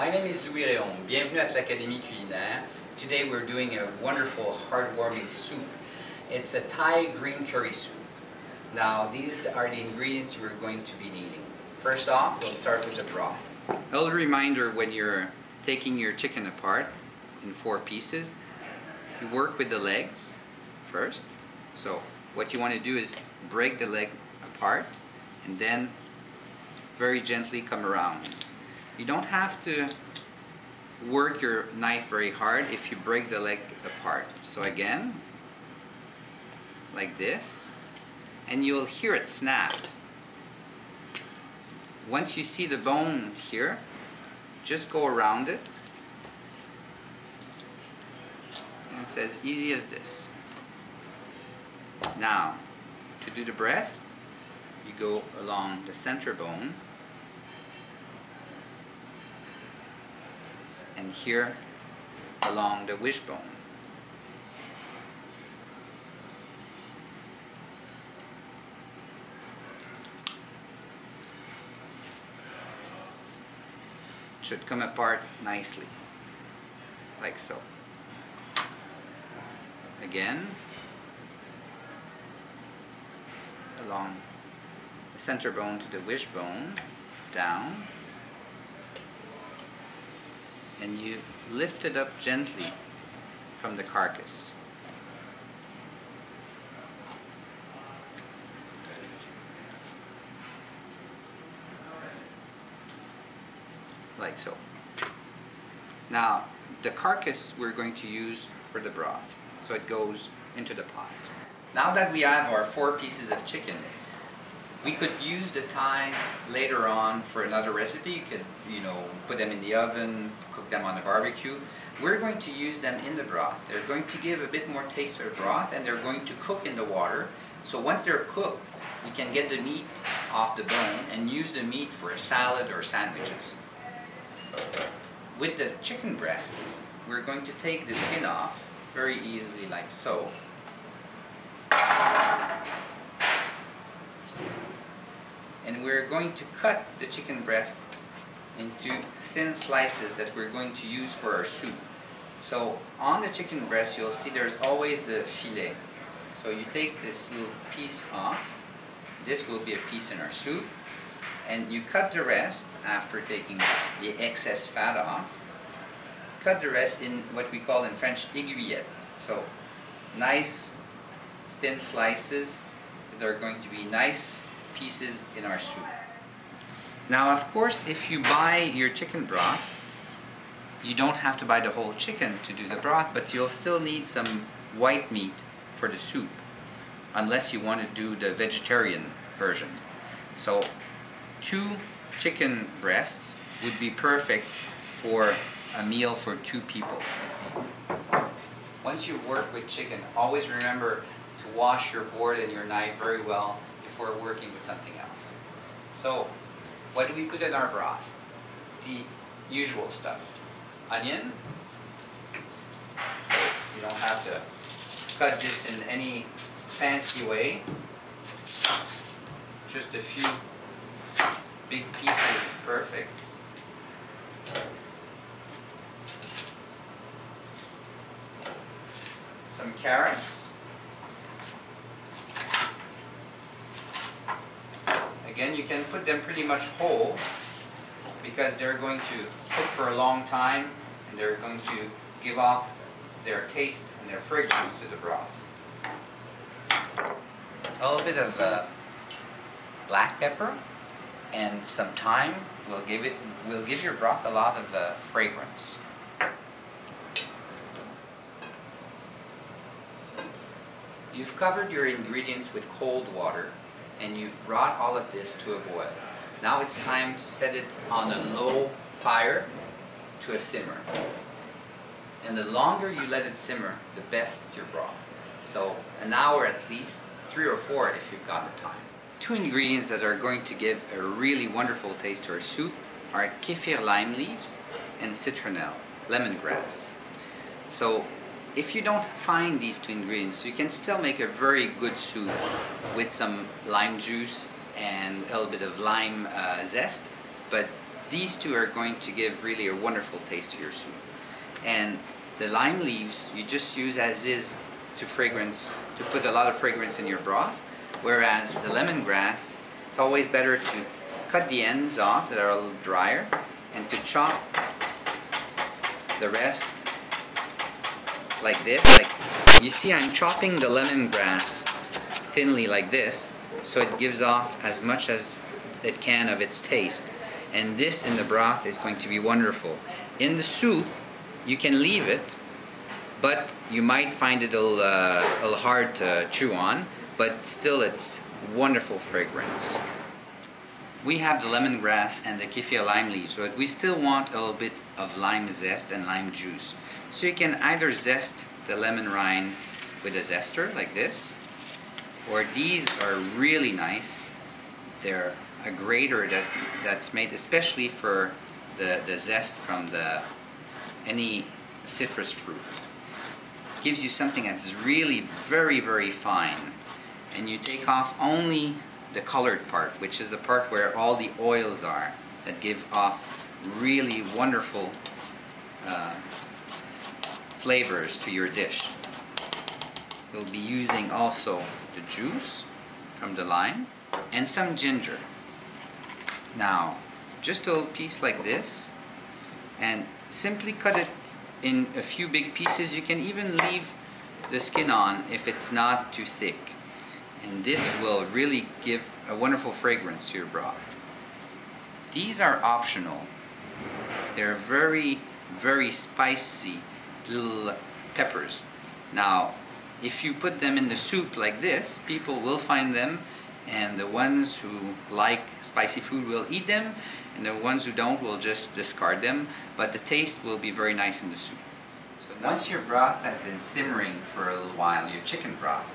My name is Louis Rheaume. Bienvenue at l'Académie culinaire. Today we're doing a wonderful heartwarming soup. It's a Thai green curry soup. Now these are the ingredients we're going to be needing. First off, we'll start with the broth. A little reminder, when you're taking your chicken apart in 4 pieces, you work with the legs first. So what you want to do is break the leg apart and then very gently come around. You don't have to work your knife very hard if you break the leg apart. So again, like this, and you'll hear it snap. Once you see the bone here, just go around it. And it's as easy as this. Now, to do the breast, you go along the center bone, and here along the wishbone. It should come apart nicely, like so. Again, along the center bone to the wishbone, down, and you lift it up gently from the carcass. Like so. Now, the carcass we're going to use for the broth, so it goes into the pot. Now that we have our 4 pieces of chicken, we could use the thighs later on for another recipe. You could, put them in the oven, cook them on a barbecue. We're going to use them in the broth. They're going to give a bit more taste to the broth, and they're going to cook in the water. So once they're cooked, we can get the meat off the bone and use the meat for a salad or sandwiches. With the chicken breasts, we're going to take the skin off very easily, like so. And we're going to cut the chicken breast into thin slices that we're going to use for our soup. So on the chicken breast, you'll see there's always the fillet. So you take this little piece off. This will be a piece in our soup. And you cut the rest after taking the excess fat off. Cut the rest in what we call in French aiguillettes. So nice thin slices that are going to be nice pieces in our soup. Now, of course, if you buy your chicken broth, you don't have to buy the whole chicken to do the broth, but you'll still need some white meat for the soup, unless you want to do the vegetarian version. So 2 chicken breasts would be perfect for a meal for 2 people. Once you've worked with chicken, always remember to wash your board and your knife very well before working with something else. So, what do we put in our broth? The usual stuff. Onion. You don't have to cut this in any fancy way. Just a few big pieces is perfect. Some carrots. Again, you can put them pretty much whole because they're going to cook for a long time and they're going to give off their taste and their fragrance to the broth. A little bit of black pepper and some thyme will give your broth a lot of fragrance. You've covered your ingredients with cold water and you've brought all of this to a boil. Now it's time to set it on a low fire to a simmer. And the longer you let it simmer, the best your broth. So an hour at least, 3 or 4 if you've got the time. 2 ingredients that are going to give a really wonderful taste to our soup are kefir lime leaves and citronelle, lemongrass. So if you don't find these 2 ingredients, you can still make a very good soup with some lime juice and a little bit of lime zest, but these two are going to give really a wonderful taste to your soup. And the lime leaves you just use as is to put a lot of fragrance in your broth, whereas the lemongrass, it's always better to cut the ends off that are a little drier and to chop the rest like this. Like you see, I'm chopping the lemongrass thinly like this, so it gives off as much as it can of its taste. And this in the broth is going to be wonderful. In the soup, you can leave it, but you might find it a little hard to chew on, but still it's wonderful fragrance. We have the lemongrass and the kefir lime leaves, but we still want a little bit of lime zest and lime juice. So you can either zest the lemon rind with a zester like this, or these are really nice. They're a grater that's made especially for the zest from any citrus fruit. Gives you something that's really very, very fine. And you take off only the colored part, which is the part where all the oils are that give off really wonderful flavors to your dish. We'll be using also the juice from the lime and some ginger. Now, just a little piece like this, and simply cut it in a few big pieces. You can even leave the skin on if it's not too thick. And this will really give a wonderful fragrance to your broth. These are optional. They're very, very spicy little peppers. Now, if you put them in the soup like this, people will find them, and the ones who like spicy food will eat them, and the ones who don't will just discard them, but the taste will be very nice in the soup. So once your broth has been simmering for a little while, your chicken broth,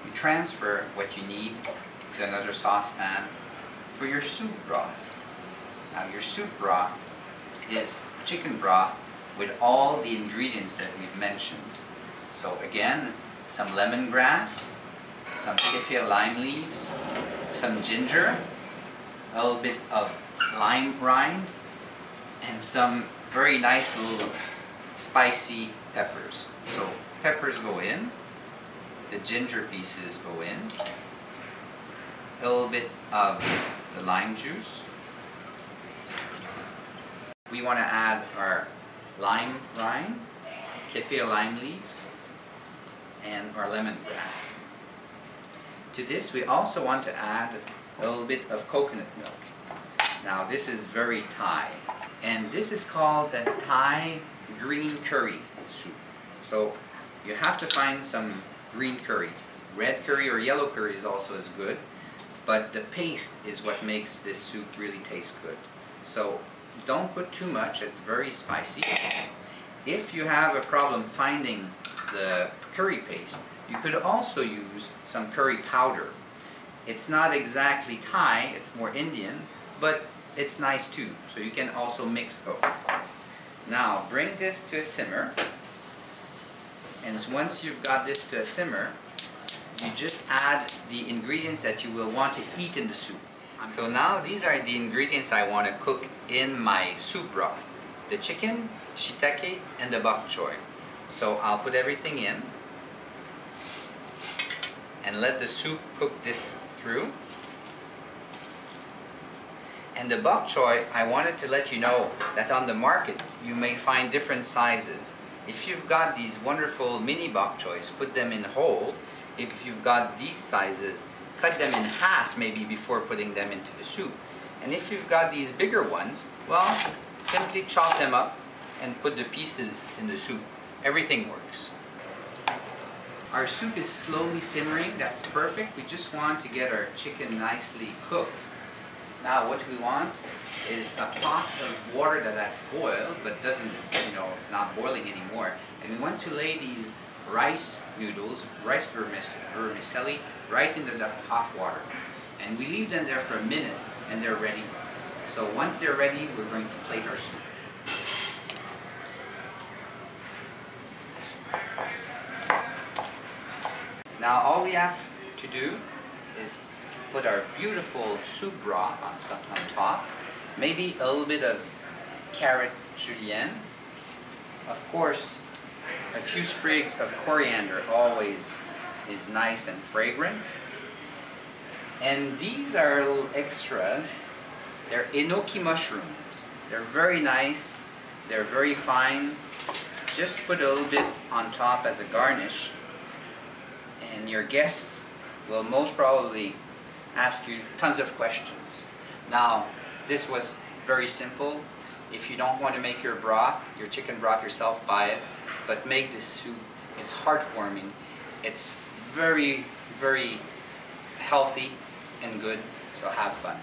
you transfer what you need to another saucepan for your soup broth. Now your soup broth is chicken broth with all the ingredients that we've mentioned. So again, some lemongrass, some kefir lime leaves, some ginger, a little bit of lime rind, and some very nice little spicy peppers. So peppers go in, the ginger pieces go in, a little bit of the lime juice. We want to add our lime rind, kefir lime leaves, and our lemongrass. To this we also want to add a little bit of coconut milk. Now this is very Thai, and this is called the Thai green curry soup. So you have to find some green curry. Red curry or yellow curry is also as good, but the paste is what makes this soup really taste good. So don't put too much, it's very spicy. If you have a problem finding the curry paste, you could also use some curry powder. It's not exactly Thai, it's more Indian, but it's nice too, so you can also mix both. Now bring this to a simmer, and once you've got this to a simmer, you just add the ingredients that you will want to eat in the soup. So now these are the ingredients I want to cook in my soup broth: the chicken, shiitake, and the bok choy. So I'll put everything in and let the soup cook this through. And the bok choy, I wanted to let you know that on the market you may find different sizes. If you've got these wonderful mini bok choys, put them in whole. If you've got these sizes, cut them in half maybe before putting them into the soup. And if you've got these bigger ones, well, simply chop them up and put the pieces in the soup. Everything works. Our soup is slowly simmering, that's perfect. We just want to get our chicken nicely cooked. Now what we want is a pot of water that's boiled but doesn't, it's not boiling anymore. And we want to lay these rice noodles, rice vermicelli, right into the hot water. And we leave them there for a minute and they're ready. So once they're ready, we're going to plate our soup. Now all we have to do is put our beautiful soup broth on top, maybe a little bit of carrot julienne. Of course, a few sprigs of coriander always is nice and fragrant. And these are little extras. They're enoki mushrooms. They're very nice. They're very fine. Just put a little bit on top as a garnish, and your guests will most probably ask you tons of questions. Now, this was very simple. If you don't want to make your broth, your chicken broth yourself, buy it. But make this soup. It's heartwarming. It's very, very healthy and good. So have fun.